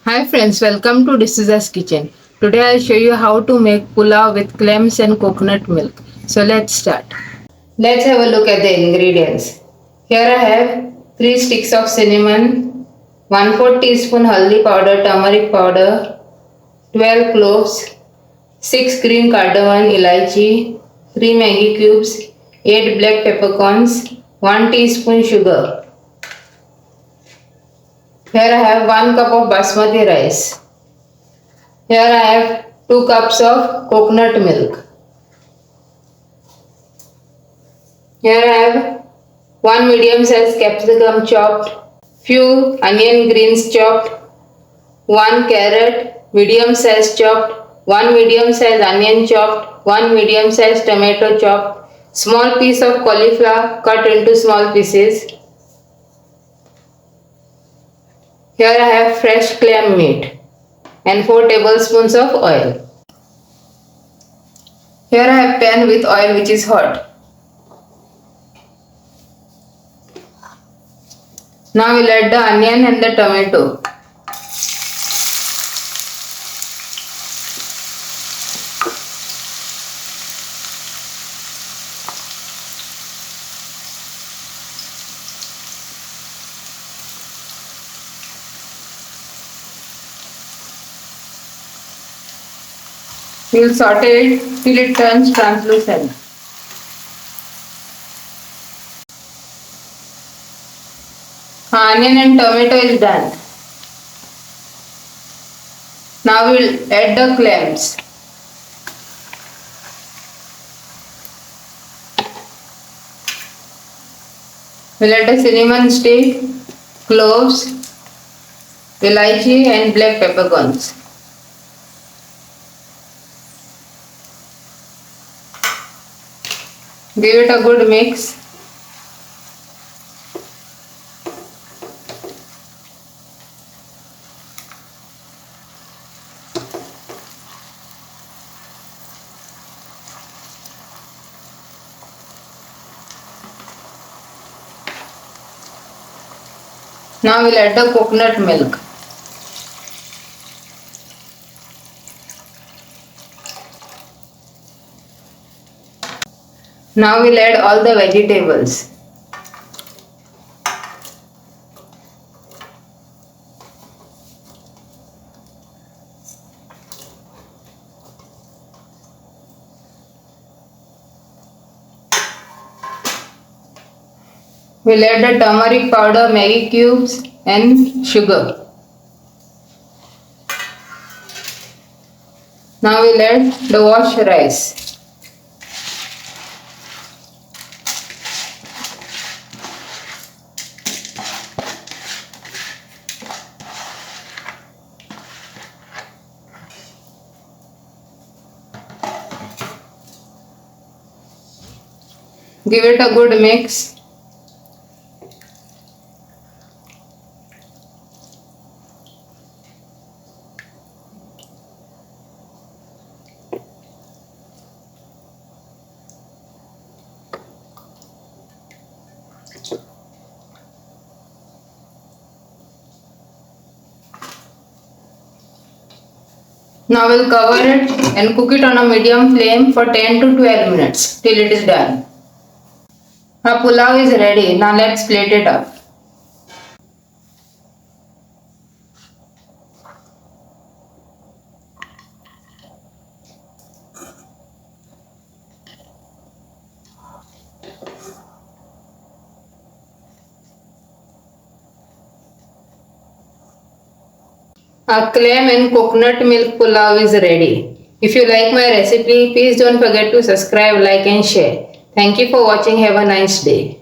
Hi friends, welcome to Tbsp Kitchen. Today I'll show you how to make pulao with clams and coconut milk. So let's start. Let's have a look at the ingredients. Here I have 3 sticks of cinnamon, 1/4 teaspoon haldi powder, turmeric powder, 12 cloves, 6 green cardamom elaichi, 3 Maggi cubes, 8 black peppercorns, 1 teaspoon sugar. Here I have 1 cup of basmati rice. Here I have 2 cups of coconut milk. Here I have 1 medium size capsicum chopped, few onion greens chopped, 1 carrot medium size chopped, 1 medium size onion chopped, 1 medium size tomato chopped, small piece of cauliflower cut into small pieces. Here I have fresh clam meat and 4 tablespoons of oil. Here I have pan with oil which is hot. Now we'll add the onion and the tomato. We will saute it till it turns translucent. Onion and tomato is done. Now we will add the clams. We will add the cinnamon stick, cloves, elaichi and black peppercorns. Give it a good mix. Now we'll add the coconut milk. Now we'll add all the vegetables. We'll add the turmeric powder, Maggi cubes and sugar. Now we'll add the washed rice. Give it a good mix. Now we'll cover it and cook it on a medium flame for 10 to 12 minutes till it is done. Our pulao is ready. Now let's plate it up. Our clam and coconut milk pulao is ready. If you like my recipe, please don't forget to subscribe, like and share. Thank you for watching. Have a nice day.